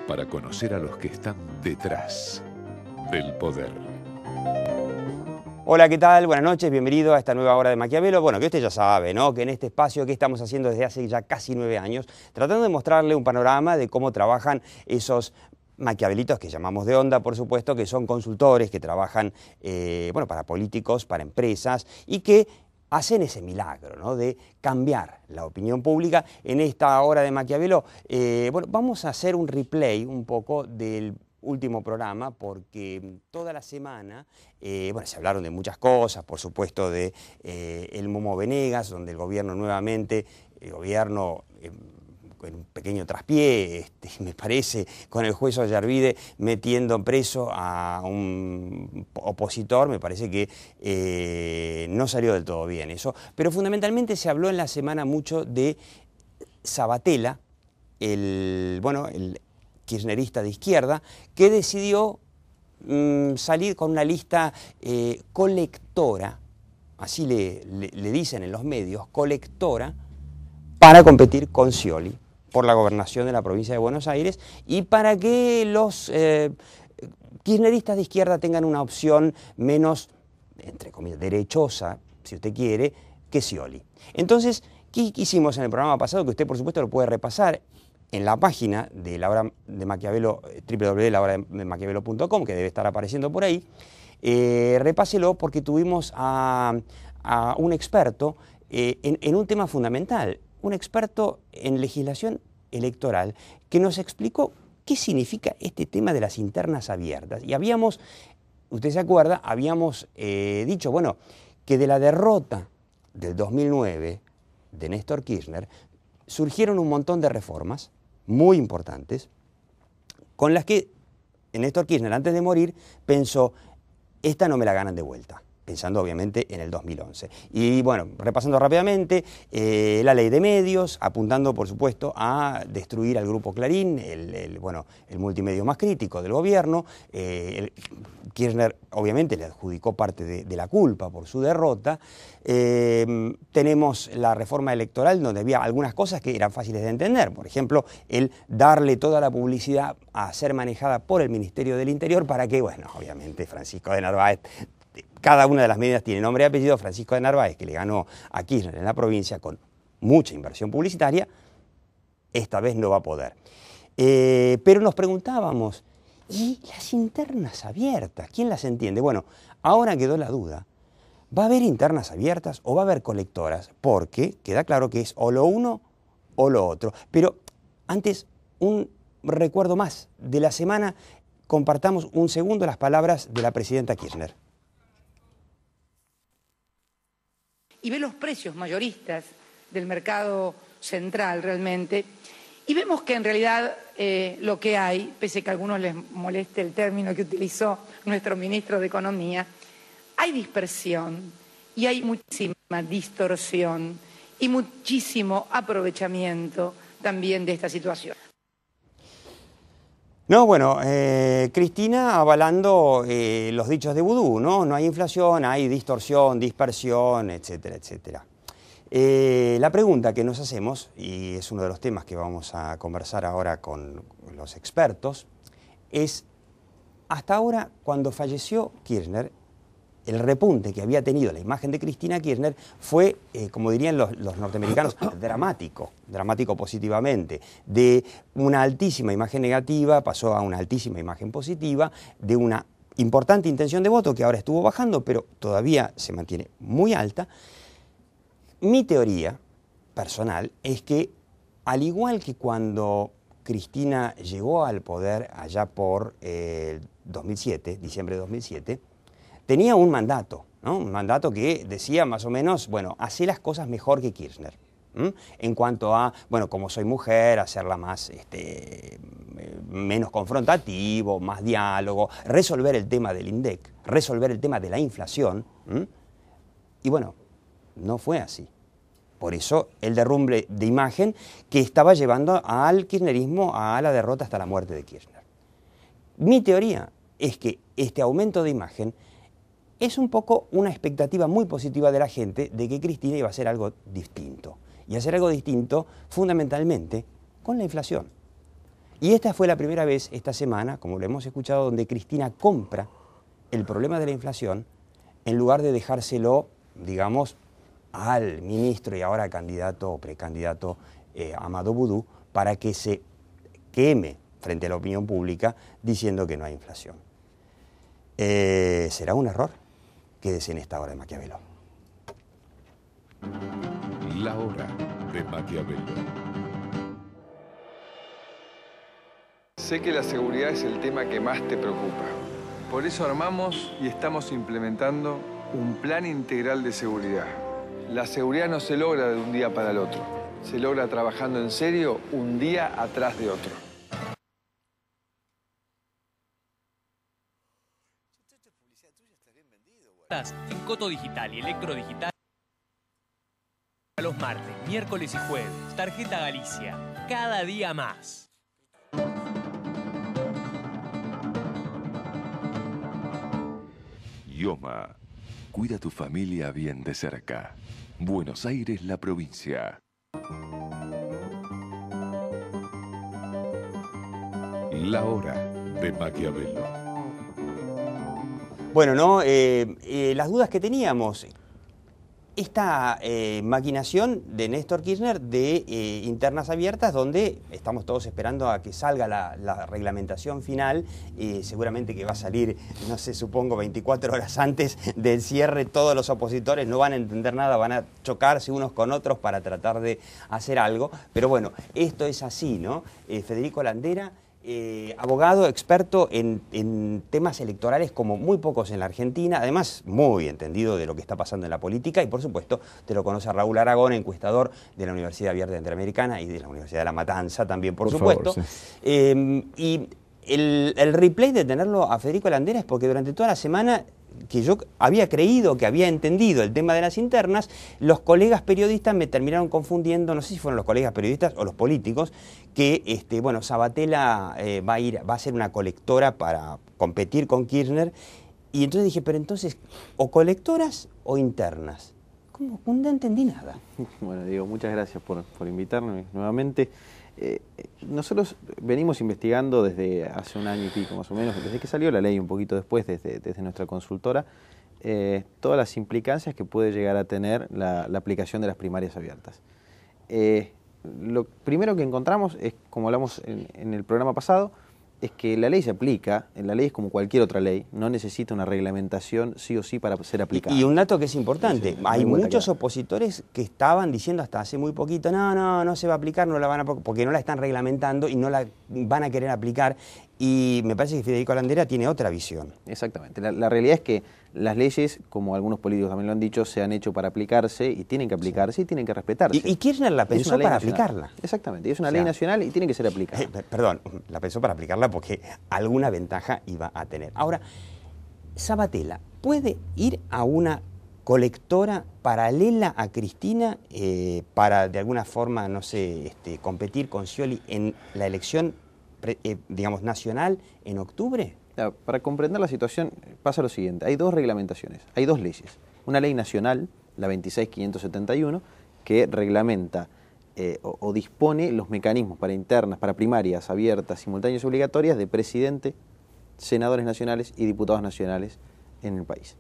para conocer a los que están detrás del poder. Hola, ¿qué tal? Buenas noches, bienvenido a esta nueva hora de Maquiavelo. Bueno, que usted ya sabe, ¿no? Que en este espacio que estamos haciendo desde hace ya casi 9 años, tratando de mostrarle un panorama de cómo trabajan esos maquiavelitos que llamamos de onda, por supuesto, que son consultores, que trabajan para políticos, para empresas y que hacen ese milagro, ¿no?, de cambiar la opinión pública. En esta hora de Maquiavelo, vamos a hacer un replay un poco del último programa, porque toda la semana se hablaron de muchas cosas, por supuesto de el Momo Venegas, donde el gobierno nuevamente, con un pequeño traspié, me parece, con el juez Ollarvide metiendo preso a un opositor, me parece que no salió del todo bien eso. Pero fundamentalmente se habló en la semana mucho de Sabatella, el kirchnerista de izquierda, que decidió salir con una lista colectora, así le dicen en los medios, colectora, para competir con Scioli por la gobernación de la provincia de Buenos Aires y para que los kirchneristas de izquierda tengan una opción menos, entre comillas, derechosa, si usted quiere, que Scioli. Entonces, ¿qué hicimos en el programa pasado? Que usted, por supuesto, lo puede repasar en la página de La Hora de Maquiavelo, www.lahorademaquiavelo.com, que debe estar apareciendo por ahí. Repáselo porque tuvimos a un experto en un tema fundamental, un experto en legislación electoral, que nos explicó qué significa este tema de las internas abiertas. Y usted se acuerda, habíamos dicho, que de la derrota del 2009 de Néstor Kirchner surgieron un montón de reformas muy importantes, con las que Néstor Kirchner, antes de morir, pensó, esta no me la ganan de vuelta, pensando obviamente en el 2011. Y repasando rápidamente, la ley de medios, apuntando por supuesto a destruir al Grupo Clarín, el multimedio más crítico del gobierno. Kirchner obviamente le adjudicó parte de la culpa por su derrota. Tenemos la reforma electoral, donde había algunas cosas que eran fáciles de entender. Por ejemplo, el darle toda la publicidad a ser manejada por el Ministerio del Interior para que, obviamente Francisco de Narváez, cada una de las medidas tiene nombre y apellido. Francisco de Narváez, que le ganó a Kirchner en la provincia con mucha inversión publicitaria, esta vez no va a poder. Pero nos preguntábamos, ¿y las internas abiertas? ¿Quién las entiende? Bueno, ahora quedó la duda. ¿Va a haber internas abiertas o va a haber colectoras? Porque queda claro que es o lo uno o lo otro. Pero antes, un recuerdo más de la semana. Compartamos un segundo las palabras de la presidenta Kirchner. Y ve los precios mayoristas del mercado central realmente, y vemos que en realidad lo que hay, pese a que a algunos les moleste el término que utilizó nuestro ministro de Economía, hay dispersión y hay muchísima distorsión y muchísimo aprovechamiento también de esta situación. Cristina avalando los dichos de Vudú, ¿no? No hay inflación, hay distorsión, dispersión, etcétera, etcétera. La pregunta que nos hacemos, y es uno de los temas que vamos a conversar ahora con los expertos, es, hasta ahora, cuando falleció Kirchner, el repunte que había tenido la imagen de Cristina Kirchner fue, como dirían los norteamericanos, dramático positivamente. De una altísima imagen negativa pasó a una altísima imagen positiva, de una importante intención de voto que ahora estuvo bajando, pero todavía se mantiene muy alta. Mi teoría personal es que, al igual que cuando Cristina llegó al poder allá por 2007, diciembre de 2007, tenía un mandato, ¿no? Un mandato que decía más o menos, hacé las cosas mejor que Kirchner. En cuanto a, como soy mujer, hacerla más, menos confrontativo, más diálogo, resolver el tema del INDEC, resolver el tema de la inflación. Y no fue así. Por eso el derrumbe de imagen que estaba llevando al kirchnerismo a la derrota hasta la muerte de Kirchner. Mi teoría es que este aumento de imagen es un poco una expectativa muy positiva de la gente de que Cristina iba a hacer algo distinto. Y hacer algo distinto fundamentalmente con la inflación. Y esta fue la primera vez esta semana, como lo hemos escuchado, donde Cristina compra el problema de la inflación en lugar de dejárselo, digamos, al ministro y ahora candidato o precandidato Amadou Boudou para que se queme frente a la opinión pública diciendo que no hay inflación. ¿Será un error? Quédese en esta hora de Maquiavelo. La hora de Maquiavelo. Sé que la seguridad es el tema que más te preocupa. Por eso armamos y estamos implementando un plan integral de seguridad. La seguridad no se logra de un día para el otro. Se logra trabajando en serio un día atrás de otro. En Coto Digital y Electro Digital. Los martes, miércoles y jueves. Tarjeta Galicia. Cada día más. Ioma. Cuida a tu familia bien de cerca. Buenos Aires, la provincia. La hora de Maquiavelo. Bueno, ¿no? Las dudas que teníamos. Esta maquinación de Néstor Kirchner de internas abiertas, donde estamos todos esperando a que salga la reglamentación final, seguramente que va a salir, no sé, supongo 24 horas antes del cierre. Todos los opositores no van a entender nada, van a chocarse unos con otros para tratar de hacer algo, pero bueno, esto es así, ¿no? Federico Landera, abogado experto en temas electorales como muy pocos en la Argentina, además muy entendido de lo que está pasando en la política, y por supuesto te lo conoce Raúl Aragón, encuestador de la Universidad Abierta Interamericana y de la Universidad de La Matanza también, por supuesto. Favor, sí. Y el replay de tenerlo a Federico Landera es porque durante toda la semana que yo había creído que había entendido el tema de las internas, los colegas periodistas me terminaron confundiendo, no sé si fueron los colegas periodistas o los políticos, que bueno, Sabatella va a ser una colectora para competir con Kirchner, y entonces dije, pero entonces, o colectoras o internas. ¿Cómo? No entendí nada. Bueno, Diego, muchas gracias por invitarme nuevamente. Nosotros venimos investigando desde hace un año y pico más o menos, desde que salió la ley, un poquito después, desde nuestra consultora, todas las implicancias que puede llegar a tener la aplicación de las primarias abiertas. Lo primero que encontramos es, como hablamos en el programa pasado, es que la ley se aplica, la ley es como cualquier otra ley, no necesita una reglamentación sí o sí para ser aplicada. Y un dato que es importante, hay muchos opositores que estaban diciendo hasta hace muy poquito, no se va a aplicar, no la van a, porque no la están reglamentando y no la van a querer aplicar, y me parece que Federico Landera tiene otra visión. Exactamente, la realidad es que las leyes, como algunos políticos también lo han dicho, se han hecho para aplicarse y tienen que aplicarse y tienen que respetarse. Y Kirchner la pensó para aplicarla. Exactamente, y es una ley nacional y tiene que ser aplicada. Perdón, la pensó para aplicarla porque alguna ventaja iba a tener. Ahora, Sabatella, ¿puede ir a una colectora paralela a Cristina para de alguna forma, no sé, competir con Scioli en la elección, digamos, nacional en octubre? Para comprender la situación pasa lo siguiente, hay dos reglamentaciones, hay dos leyes. Una ley nacional, la 26.571, que reglamenta o dispone los mecanismos para internas, para primarias, abiertas, simultáneas y obligatorias de presidente, senadores nacionales y diputados nacionales en el país.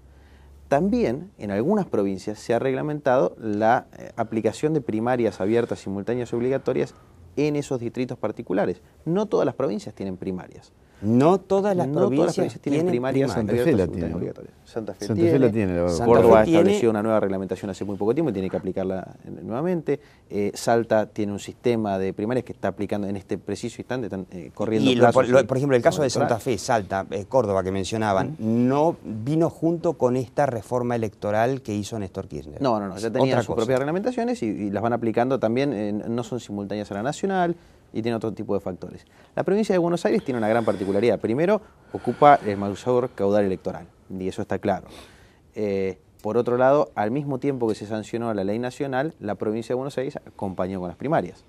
También en algunas provincias se ha reglamentado la aplicación de primarias abiertas, simultáneas y obligatorias en esos distritos particulares. No todas las provincias tienen primarias. No todas las provincias tienen primarias. Santa Fe la tiene. Santa Fe la tiene. Córdoba estableció una nueva reglamentación hace muy poco tiempo y tiene que aplicarla nuevamente. Salta tiene un sistema de primarias que está aplicando en este preciso instante, están corriendo plazos. Por ejemplo, el caso de Santa Fe, Salta, Córdoba que mencionaban, no vino junto con esta reforma electoral que hizo Néstor Kirchner. No, ya tenían sus propias reglamentaciones y las van aplicando también, no son simultáneas a la nacional, y tiene otro tipo de factores. La provincia de Buenos Aires tiene una gran particularidad. Primero, ocupa el mayor caudal electoral, y eso está claro. Por otro lado, al mismo tiempo que se sancionó la ley nacional, la provincia de Buenos Aires acompañó con las primarias.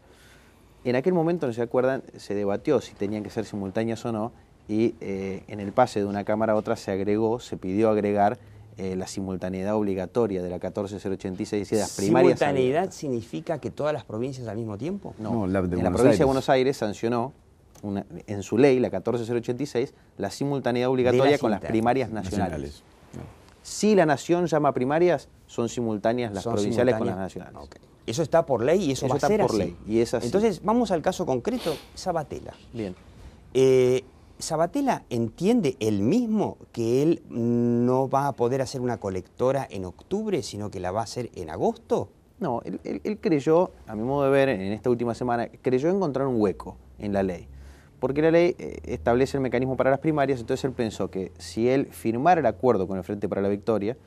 En aquel momento, no se acuerdan, se debatió si tenían que ser simultáneas o no, y en el pase de una cámara a otra se pidió agregar la simultaneidad obligatoria de la 14086 de las primarias. ¿Simultaneidad significa que todas las provincias al mismo tiempo? No, en la provincia de Buenos Aires sancionó en su ley, la 14086, la simultaneidad obligatoria con las primarias nacionales. Si la nación llama primarias, son simultáneas las provinciales con las nacionales. Okay. Eso está por ley y eso va a ser por así. ley, y es así. Entonces, vamos al caso concreto, Sabatella. Bien. ¿Sabatella entiende él mismo que él no va a poder hacer una colectora en octubre, sino que la va a hacer en agosto? No, él creyó, a mi modo de ver, en esta última semana, creyó encontrar un hueco en la ley. Porque la ley establece el mecanismo para las primarias, entonces él pensó que si él firmara el acuerdo con el Frente para la Victoria,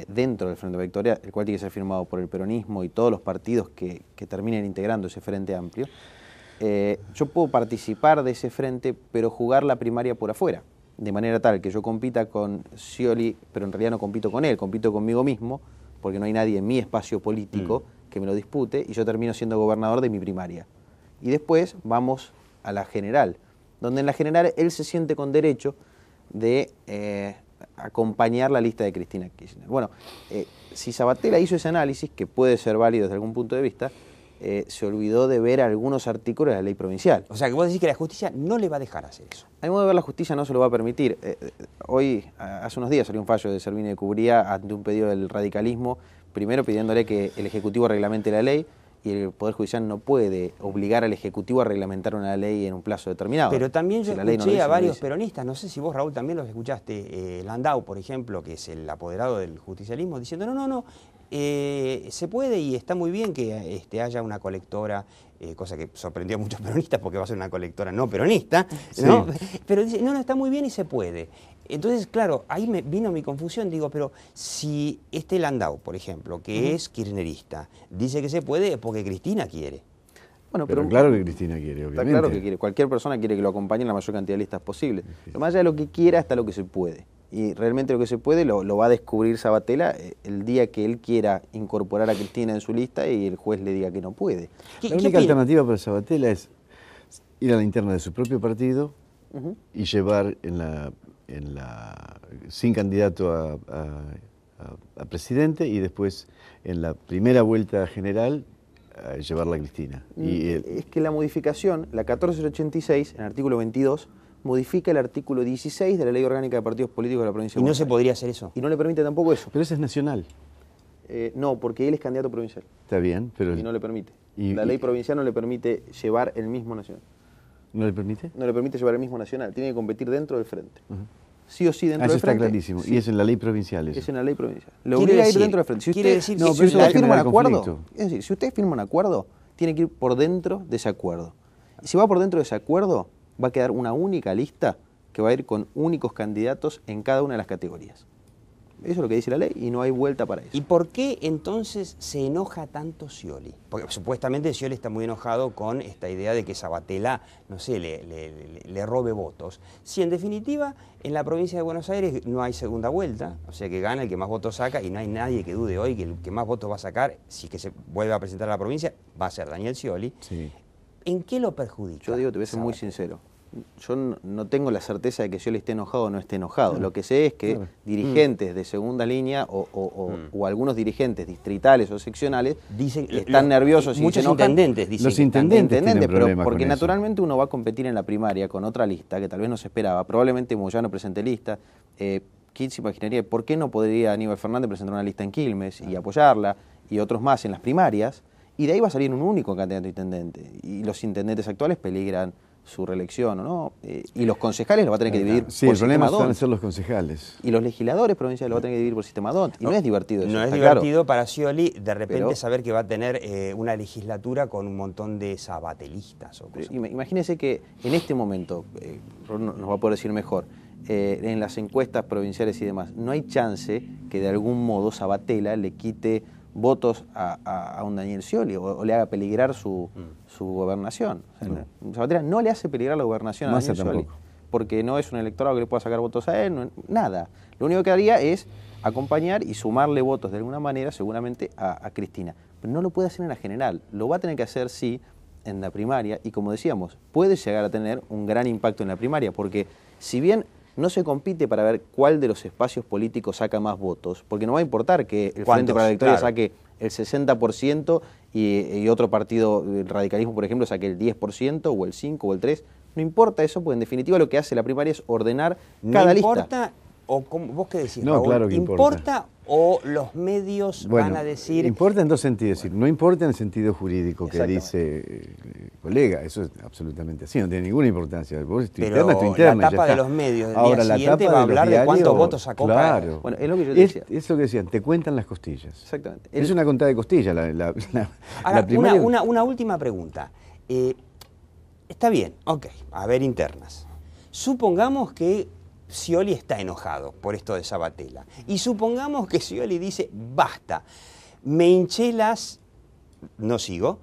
dentro del Frente para la Victoria, el cual tiene que ser firmado por el peronismo y todos los partidos que terminen integrando ese Frente Amplio, yo puedo participar de ese frente, pero jugar la primaria por afuera, de manera tal que yo compita con Scioli, pero en realidad no compito con él, compito conmigo mismo, porque no hay nadie en mi espacio político que me lo dispute, y yo termino siendo gobernador de mi primaria. Y después vamos a la general, donde en la general él se siente con derecho de acompañar la lista de Cristina Kirchner. Bueno, si Sabatella hizo ese análisis, que puede ser válido desde algún punto de vista, se olvidó de ver algunos artículos de la ley provincial. O sea, que vos decís que la justicia no le va a dejar hacer eso. A mi modo de ver, la justicia no se lo va a permitir. Hoy, hace unos días, salió un fallo de Servini de Cubría ante un pedido del radicalismo, primero pidiéndole que el Ejecutivo reglamente la ley, y el Poder Judicial no puede obligar al Ejecutivo a reglamentar una ley en un plazo determinado. Pero también yo Si la ley no escuché lo dice, a no lo varios dice. peronistas, no sé si vos, Raúl, también los escuchaste, Landau, por ejemplo, que es el apoderado del justicialismo, diciendo, no, se puede y está muy bien que haya una colectora, cosa que sorprendió a muchos peronistas porque va a ser una colectora no peronista, ¿no? Sí. Pero dice, no, está muy bien y se puede. Entonces, claro, ahí me vino mi confusión, digo, pero si este Landau, por ejemplo, que es kirchnerista, dice que se puede es porque Cristina quiere. Bueno, pero claro que Cristina quiere, obviamente. Está claro que quiere. Cualquier persona quiere que lo acompañen la mayor cantidad de listas posible. Pero más allá de lo que quiera, hasta lo que se puede. Y realmente lo que se puede lo va a descubrir Sabatella el día que él quiera incorporar a Cristina en su lista y el juez le diga que no puede. La única alternativa para Sabatella es ir a la interna de su propio partido y llevar sin candidato a presidente y después en la primera vuelta general llevarla a Cristina. Es que la modificación, la 14086, en el artículo 22, modifica el artículo 16 de la Ley Orgánica de Partidos Políticos de la Provincia de Buenos Aires. ¿Y no se podría hacer eso? Y no le permite tampoco eso. Pero ese es nacional. No, porque él es candidato provincial. Está bien, pero... Y no le permite. La ley provincial no le permite llevar el mismo nacional. ¿No le permite? No le permite llevar el mismo nacional. Tiene que competir dentro del frente. Sí o sí dentro eso del frente. Está clarísimo. Sí. Y es en la ley provincial eso. Es en la ley provincial. Lo obliga a ir dentro del frente. Si quiere decir que si usted firma un acuerdo, es decir, si usted firma un acuerdo, tiene que ir por dentro de ese acuerdo. Y si va por dentro de ese acuerdo, va a quedar una única lista que va a ir con únicos candidatos en cada una de las categorías. Eso es lo que dice la ley y no hay vuelta para eso. ¿Y por qué entonces se enoja tanto Scioli? Porque supuestamente Scioli está muy enojado con esta idea de que Sabatella, no sé, le robe votos. Si en definitiva en la provincia de Buenos Aires no hay segunda vuelta, o sea que gana el que más votos saca y no hay nadie que dude hoy que el que más votos va a sacar, si que se vuelve a presentar a la provincia, va a ser Daniel Scioli. Sí. ¿En qué lo perjudica? Yo digo, te voy a ser muy sincero. Yo no tengo la certeza de que Scioli esté enojado o no esté enojado. Lo que sé es que dirigentes de segunda línea o algunos dirigentes distritales o seccionales están nerviosos y muchos se enojan. Intendentes dicen los intendentes tienen problemas porque con naturalmente uno va a competir en la primaria con otra lista que tal vez no se esperaba. Probablemente Moyano presente lista. ¿Quién se imaginaría por qué no podría Aníbal Fernández presentar una lista en Quilmes y apoyarla y otros más en las primarias? Y de ahí va a salir un único candidato a intendente. Y los intendentes actuales peligran su reelección o no, y los concejales lo va a tener que dividir sí, por el problema sistema van a DONT. ser los concejales. Y los legisladores provinciales lo va a tener que dividir por sistema DONT. Y no es divertido eso. No es está divertido claro. para Scioli de repente saber que va a tener una legislatura con un montón de sabatelistas. O cosas. Imagínese que en este momento, nos va a poder decir mejor, en las encuestas provinciales y demás, no hay chance que de algún modo Sabatella le quite votos a un Daniel Scioli o le haga peligrar su gobernación. O sea, Sabatella no le hace peligrar la gobernación a Daniel Scioli, porque no es un electorado que le pueda sacar votos a él, nada. Lo único que haría es acompañar y sumarle votos de alguna manera seguramente a Cristina. Pero no lo puede hacer en la general, lo va a tener que hacer sí en la primaria y como decíamos, puede llegar a tener un gran impacto en la primaria, porque si bien no se compite para ver cuál de los espacios políticos saca más votos, porque no va a importar que el Frente para la Victoria saque el 60% y otro partido, el radicalismo, por ejemplo, saque el 10% o el 5% o el 3%, No importa eso, porque en definitiva lo que hace la primaria es ordenar cada lista. ¿No importa? ¿O vos qué decís, No, Raúl? claro que ¿Importa o los medios van a decir...? Importa en dos sentidos. Es decir, no importa en el sentido jurídico que Exactamente. dice colega, eso es absolutamente así, no tiene ninguna importancia. Vos, tu Pero interna es tu interna, la ya tapa de está. los medios del Ahora, día la siguiente tapa va a de los hablar de cuántos diarios, votos sacó cada... claro. Bueno, es lo que yo te decía. Es lo que decían, te cuentan las costillas. Exactamente. Es una contada de costillas Ahora, la primaria. una última pregunta. Está bien, ok, a ver internas. Supongamos que Scioli está enojado por esto de Sabatella. Y supongamos que Scioli dice, basta, me hinché las, no sigo,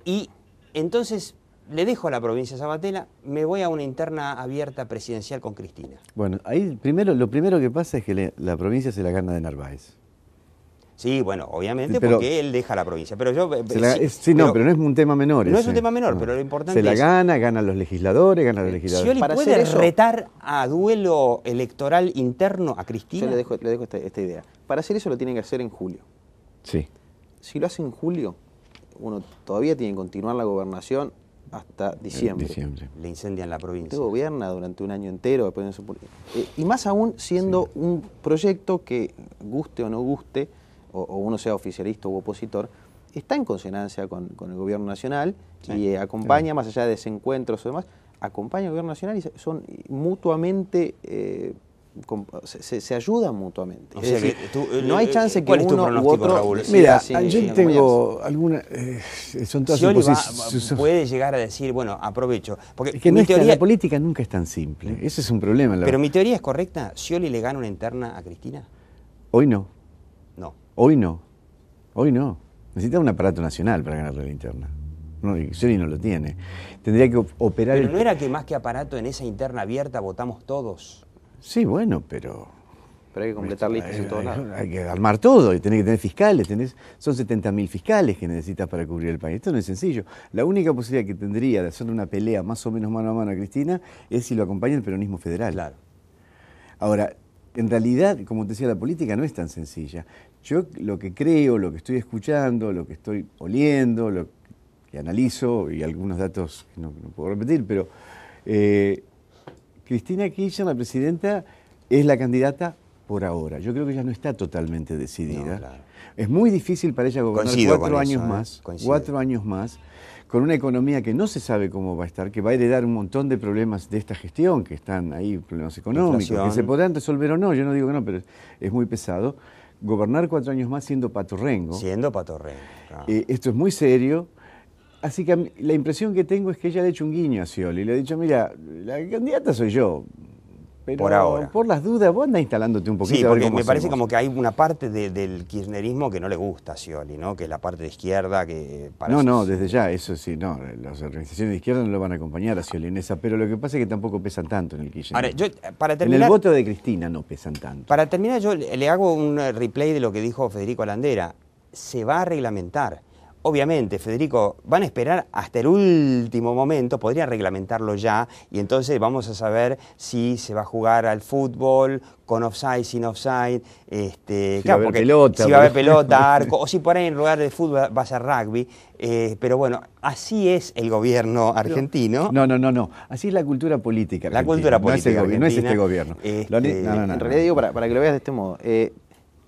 y entonces le dejo a la provincia de Sabatella, me voy a una interna abierta presidencial con Cristina. Bueno, ahí lo primero que pasa es que la provincia se la gana de Narváez. Sí, bueno, obviamente Pero- porque él deja la provincia. Pero yo... pero no es un tema menor. No es ese. un tema menor, No. pero lo importante Se la es... ganan los legisladores, ¿Scioli Para puede hacer eso- retar a duelo electoral interno a Yo Cristina? le dejo esta idea. Para hacer eso lo tienen que hacer en julio. Sí. Si lo hace en julio, uno todavía tiene que continuar la gobernación hasta diciembre. Diciembre. Le incendian la provincia. Usted gobierna durante un año entero. Después y más aún siendo un proyecto que, guste o no guste, o uno sea oficialista u opositor, está en consonancia con el gobierno nacional y acompaña, más allá de desencuentros o demás, acompaña al gobierno nacional y son mutuamente... se ayudan mutuamente. O Es sea decir, que tú, no hay chance que ¿cuál es tu uno u pronóstico, otro Raúl? decida Mira, sin- yo sin tengo alguna... son todas Scioli suposiciones. puede llegar a decir, bueno, aprovecho. Porque Es que no mi es tan- teoría, la política nunca es tan simple. Ese es un problema. pero mi teoría es correcta. ¿Scioli le gana una interna a Cristina? Hoy no. No. Hoy no. Hoy no. Necesita un aparato nacional para ganarle la interna. No, y Scioli no lo tiene. Tendría que operar... Pero no era que más que aparato en esa interna abierta votamos todos. Sí, bueno, pero... Pero hay que completar listas en todos lados. Hay que armar todo, y tenés que tener fiscales, son 70.000 fiscales que necesitas para cubrir el país. Esto no es sencillo. La única posibilidad que tendría de hacer una pelea más o menos mano a mano a Cristina es si lo acompaña el peronismo federal. Claro. Ahora, en realidad, como te decía, la política no es tan sencilla. Yo lo que creo, lo que estoy escuchando, lo que estoy oliendo, lo que analizo, y algunos datos que no puedo repetir, pero Cristina Kirchner, la presidenta, es la candidata por ahora. Yo creo que ya no está totalmente decidida. No, claro. Es muy difícil para ella gobernar Coincido 4 con años eso, más, coincido. 4 años más, con una economía que no se sabe cómo va a estar, que va a heredar un montón de problemas de esta gestión, que están ahí, problemas económicos, Inflación. que se podrán resolver o no, yo no digo que no, pero es muy pesado. Gobernar 4 años más siendo patorrengo, Siendo Patorren. Claro. esto es muy serio. Así que la impresión que tengo es que ella le ha hecho un guiño a Scioli, le ha dicho, mira, la candidata soy yo, pero Por ahora. por las dudas vos andá instalándote un poquito. Sí, a ver porque cómo me parece hacemos. como que hay una parte del kirchnerismo que no le gusta a Scioli, ¿no? Que es la parte de izquierda que... No, desde ya, eso sí, no, las organizaciones de izquierda no lo van a acompañar a Scioli en esa, pero lo que pasa es que tampoco pesan tanto en el kirchnerismo. Ahora, yo, para en el terminar... voto de Cristina no pesan tanto. Para terminar, yo le hago un replay de lo que dijo Federico Landera. Se va a reglamentar. Obviamente, Federico, van a esperar hasta el último momento, podría reglamentarlo ya, y entonces vamos a saber si se va a jugar al fútbol, con offside, sin offside, va a haber porque pelota, si va a haber por ejemplo. pelota, arco, o si por ahí en lugar de fútbol va a ser rugby. Pero bueno, así es el gobierno argentino. No. Así es la cultura política. La argentina, cultura no es política no es este argentina. gobierno. En realidad digo, para que lo veas de este modo,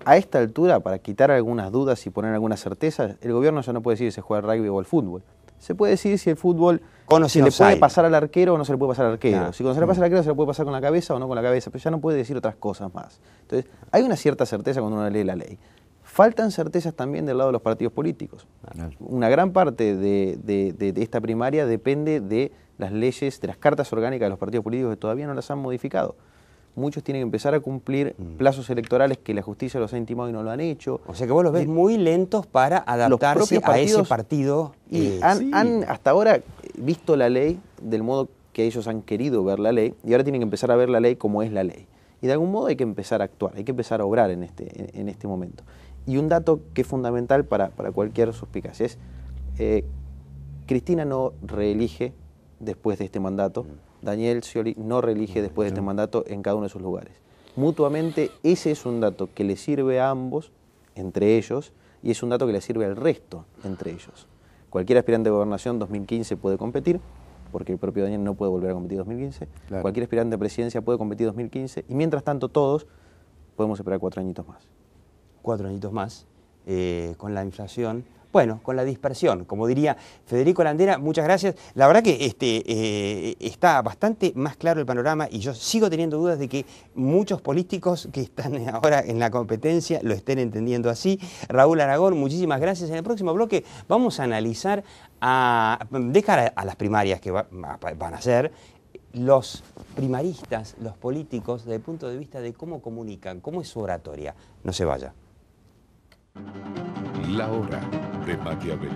a esta altura, para quitar algunas dudas y poner algunas certezas, el gobierno ya no puede decir si se juega al rugby o al fútbol. Se puede decir si el fútbol Con o se sin le puede offside. pasar al arquero o no se le puede pasar al arquero. Claro. Si cuando se le pasa al arquero se le puede pasar con la cabeza o no con la cabeza, pero ya no puede decir otras cosas más. Entonces, hay una cierta certeza cuando uno lee la ley. Faltan certezas también del lado de los partidos políticos. Claro. Una gran parte de esta primaria depende de las leyes, de las cartas orgánicas de los partidos políticos que todavía no las han modificado. Muchos tienen que empezar a cumplir plazos electorales que la justicia los ha intimado y no lo han hecho. O sea que vos los ves muy lentos para adaptarse propios a ese partidos- partido. Y sí. han hasta ahora visto la ley del modo que ellos han querido ver la ley y ahora tienen que empezar a ver la ley como es la ley. Y de algún modo hay que empezar a actuar, hay que empezar a obrar en este momento. Y un dato que es fundamental para cualquier suspicacia es, Cristina no reelige después de este mandato, Daniel Scioli no reelige después de este mandato en cada uno de sus lugares. Mutuamente ese es un dato que le sirve a ambos, entre ellos, y es un dato que le sirve al resto, entre ellos. Cualquier aspirante de gobernación 2015 puede competir, porque el propio Daniel no puede volver a competir en 2015. Claro. Cualquier aspirante a presidencia puede competir en 2015 y mientras tanto todos podemos esperar 4 añitos más. 4 añitos más, con la inflación, bueno, con la dispersión, como diría Federico Landera, muchas gracias. La verdad que está bastante más claro el panorama y yo sigo teniendo dudas de que muchos políticos que están ahora en la competencia lo estén entendiendo así. Raúl Aragón, muchísimas gracias. En el próximo bloque vamos a analizar, de cara a las primarias que van a ser, los primaristas, los políticos, desde el punto de vista de cómo comunican, cómo es su oratoria. No se vaya. La hora de Maquiavelo.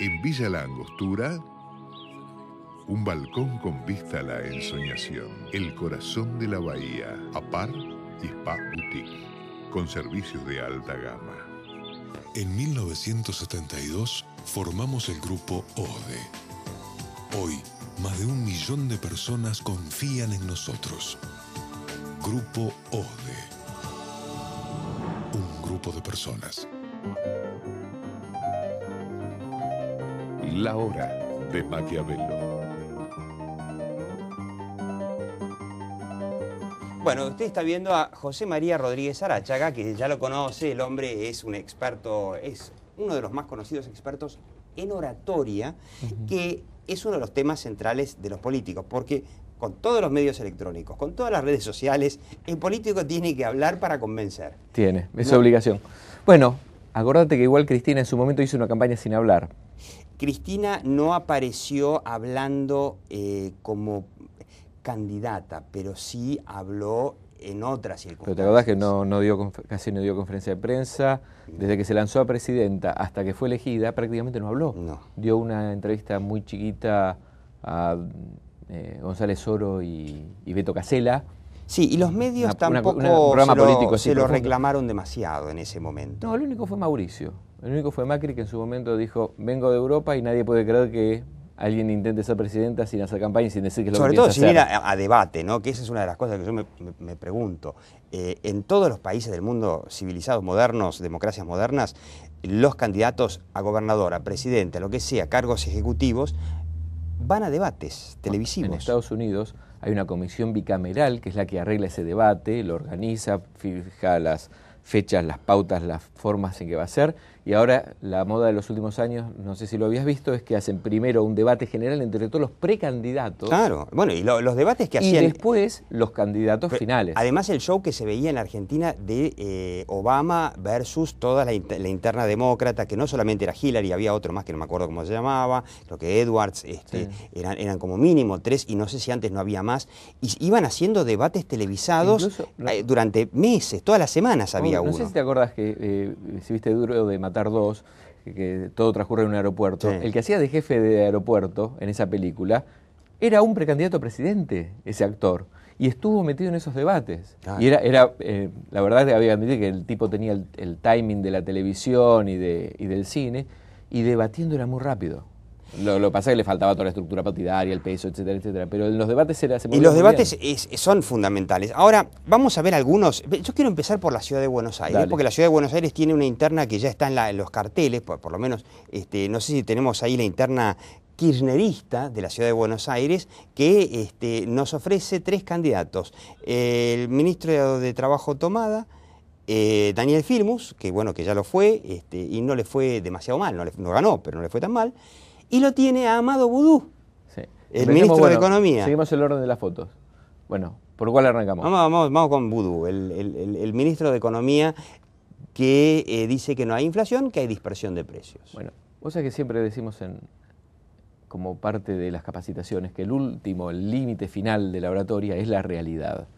En Villa La Angostura, un balcón con vista a la ensoñación, el corazón de la bahía, Apar y Spa Boutique, con servicios de alta gama. En 1972 formamos el grupo ODE. Hoy, más de 1 millón de personas confían en nosotros. Grupo ODE. Un grupo de personas. La hora de Maquiavelo. Bueno, usted está viendo a José María Rodríguez Aráchaga, que ya lo conoce, el hombre es un experto, es uno de los más conocidos expertos en oratoria, que es uno de los temas centrales de los políticos, porque con todos los medios electrónicos, con todas las redes sociales, el político tiene que hablar para convencer. Tiene, es su obligación. Bueno, acordate que igual Cristina en su momento hizo una campaña sin hablar. Cristina no apareció hablando como candidata, pero sí habló en otras circunstancias. Pero te acordás que casi no dio conferencia de prensa, desde que se lanzó a presidenta hasta que fue elegida prácticamente no habló. No. Dio una entrevista muy chiquita a González Oro y Beto Casella. Sí, y los medios tampoco un programa político se lo profundo. reclamaron demasiado en ese momento. No, el único fue Mauricio. El único fue Macri, que en su momento dijo, vengo de Europa y nadie puede creer que alguien intente ser presidenta sin hacer campaña y sin decir que es lo Sobre que todo piensa sin ir hacer. a debate, ¿no? Que esa es una de las cosas que yo me pregunto. En todos los países del mundo civilizados, modernos, democracias modernas, los candidatos a gobernador, a presidente, a lo que sea, cargos ejecutivos, van a debates televisivos. En Estados Unidos hay una comisión bicameral que es la que arregla ese debate, lo organiza, fija las fechas, las pautas, las formas en que va a ser. Y ahora la moda de los últimos años, no sé si lo habías visto, es que hacen primero un debate general entre todos los precandidatos. Claro, bueno, y los debates que y hacían... después los candidatos finales. Además el show que se veía en la Argentina de Obama versus toda la interna demócrata, que no solamente era Hillary, había otro más que no me acuerdo cómo se llamaba, creo que Edwards, Sí. eran como mínimo 3 y no sé si antes no había más. Y iban haciendo debates televisados Incluso, durante meses, todas las semanas había no uno. sé si te acordás que si viste Duro de Matar Dos, que todo transcurre en un aeropuerto. Sí. El que hacía de jefe de aeropuerto en esa película era un precandidato a presidente, ese actor, y estuvo metido en esos debates. Claro. Y la verdad que había que admitir que el tipo tenía el timing de la televisión y del cine, y debatiendo era muy rápido. Lo que pasa es que le faltaba toda la estructura partidaria, el peso, etcétera, etcétera. Pero en los debates se Y movía los muy debates bien. son fundamentales. Ahora, vamos a ver algunos. Yo quiero empezar por la Ciudad de Buenos Aires, Dale. porque la Ciudad de Buenos Aires tiene una interna que ya está en los carteles, por lo menos, no sé si tenemos ahí la interna kirchnerista de la Ciudad de Buenos Aires, que nos ofrece 3 candidatos. El ministro de Trabajo Tomada, Daniel Filmus, que bueno, que ya lo fue, y no le fue demasiado mal, no ganó, pero no le fue tan mal. Y lo tiene a Amado Boudou, Sí. el Empecemos, ministro de Economía. Seguimos el orden de las fotos. Bueno, ¿por cuál arrancamos? Vamos con Boudou, el ministro de Economía que dice que no hay inflación, que hay dispersión de precios. Bueno, vos sabés que siempre decimos como parte de las capacitaciones que el límite final de la oratoria es la realidad.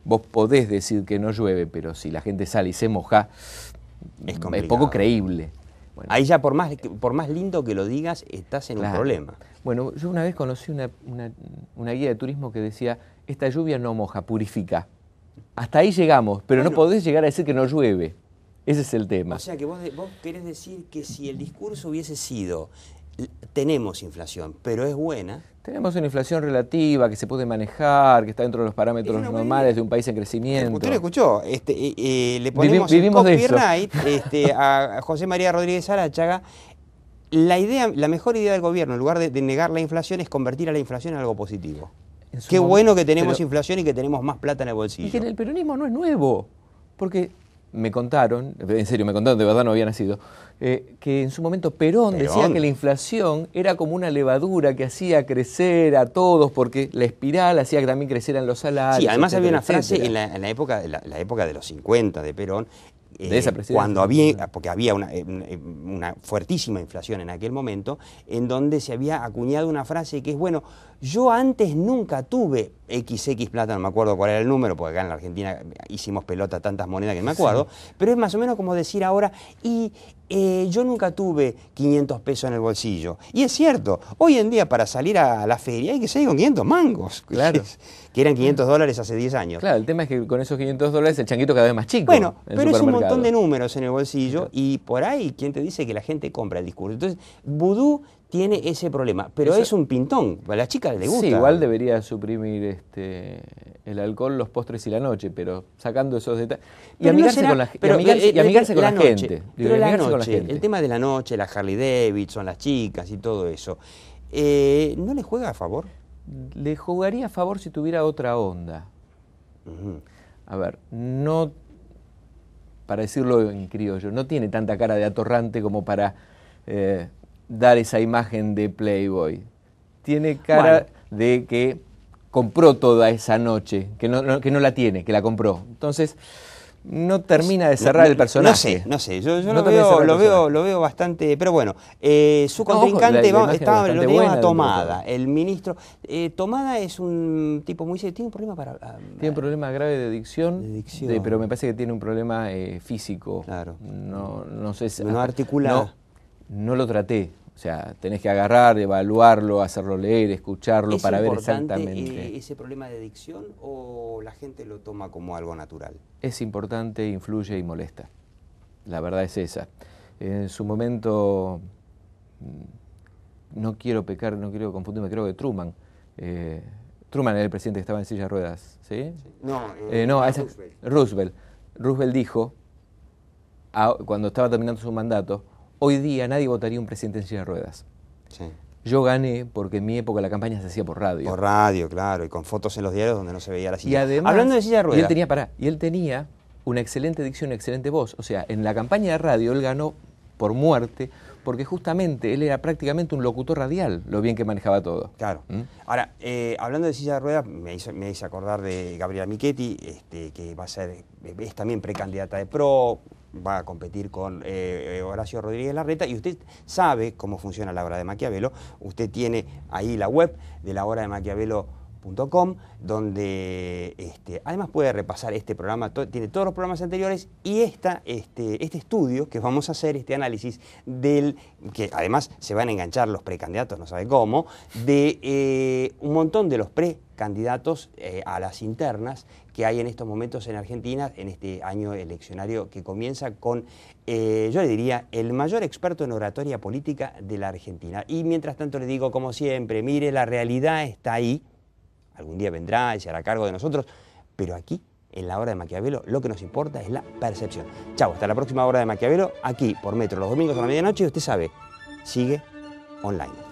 Vos podés decir que no llueve, pero si la gente sale y se moja, es poco creíble. Bueno. Ahí ya por más lindo que lo digas, estás en un problema. Bueno, yo una vez conocí una guía de turismo que decía, esta lluvia no moja, purifica. Hasta ahí llegamos, pero no podés llegar a decir que no llueve. Ese es el tema. O sea que vos querés decir que si el discurso hubiese sido tenemos inflación, pero es buena. Tenemos una inflación relativa que se puede manejar, que está dentro de los parámetros normales de un país en crecimiento. Usted lo escuchó, le ponemos vivimos el de eso. copyright a José María Rodríguez Aráchaga. La mejor idea del gobierno, en lugar de negar la inflación, es convertir a la inflación en algo positivo. Qué bueno que tenemos inflación y que tenemos más plata en el bolsillo. Y que en el peronismo no es nuevo, porque me contaron, en serio me contaron, de verdad no había nacido, que en su momento Perón decía que la inflación era como una levadura que hacía crecer a todos, porque la espiral hacía que también crecieran los salarios. Sí, además etcétera, había una frase etcétera. en la época de los 50 de Perón, de esa presidencia. cuando porque había una fuertísima inflación en aquel momento, en donde se había acuñado una frase que es, bueno, yo antes nunca tuve XX plata, no me acuerdo cuál era el número, porque acá en la Argentina hicimos pelota tantas monedas que no me acuerdo, pero es más o menos como decir ahora, yo nunca tuve 500 pesos en el bolsillo. Y es cierto, hoy en día para salir a la feria hay que salir con 500 mangos, claro, que eran $500 hace 10 años. Claro, el tema es que con esos $500 el changuito cada vez más chico. Bueno, pero es un montón de números en el bolsillo y por ahí, ¿quién te dice que la gente compra el discurso? Entonces, Vudú tiene ese problema, pero es un pintón, a las chicas les gusta. Sí, igual debería suprimir el alcohol, los postres y la noche, pero sacando esos detalles. Y amigarse con la gente. Pero la noche, el tema de la noche, la Harley Davidson, las chicas y todo eso, ¿no le juega a favor? Le jugaría a favor si tuviera otra onda. A ver, no, para decirlo en criollo, no tiene tanta cara de atorrante como para dar esa imagen de Playboy. Tiene cara de que compró toda esa noche, que no la tiene, que la compró. Entonces, no termina de cerrar el personaje. No sé, yo lo veo bastante, pero bueno, su contrincante lo tenía Tomada, el ministro. Tomada es un tipo muy serio, tiene un problema tiene un problema grave de adicción, pero me parece que tiene un problema físico. Claro. No sé si... No articula. No lo traté. O sea, tenés que agarrar, evaluarlo, hacerlo leer, escucharlo para ver exactamente. ¿Es importante ese problema de adicción o la gente lo toma como algo natural? Es importante, influye y molesta. La verdad es esa. En su momento, no quiero pecar, no quiero confundirme, creo que Truman. Truman era el presidente que estaba en silla de ruedas, ¿sí? Roosevelt. Roosevelt dijo, cuando estaba terminando su mandato, hoy día nadie votaría un presidente en silla de ruedas. Sí. Yo gané porque en mi época la campaña se hacía por radio. Por radio, claro, y con fotos en los diarios donde no se veía la silla. Y además, hablando de silla de ruedas. Y él tenía una excelente dicción, una excelente voz. O sea, en la campaña de radio él ganó por muerte, porque justamente él era prácticamente un locutor radial, lo bien que manejaba todo. Claro. Ahora, hablando de silla de ruedas, me hice acordar de Gabriela Michetti, que es también precandidata de PRO, va a competir con Horacio Rodríguez Larreta, y usted sabe cómo funciona la Hora de Maquiavelo. Usted tiene ahí la web de la Hora de Maquiavelo.com, donde además puede repasar este programa, tiene todos los programas anteriores y este estudio que vamos a hacer, este análisis que además se van a enganchar los precandidatos, no sabe cómo, de un montón de los precandidatos a las internas que hay en estos momentos en Argentina, en este año eleccionario que comienza con, yo le diría, el mayor experto en oratoria política de la Argentina. Y mientras tanto le digo, como siempre, mire, la realidad está ahí. Algún día vendrá y se hará cargo de nosotros, pero aquí, en la Hora de Maquiavelo, lo que nos importa es la percepción. Chau, hasta la próxima Hora de Maquiavelo, aquí por Metro, los domingos a la medianoche, y usted sabe, sigue online.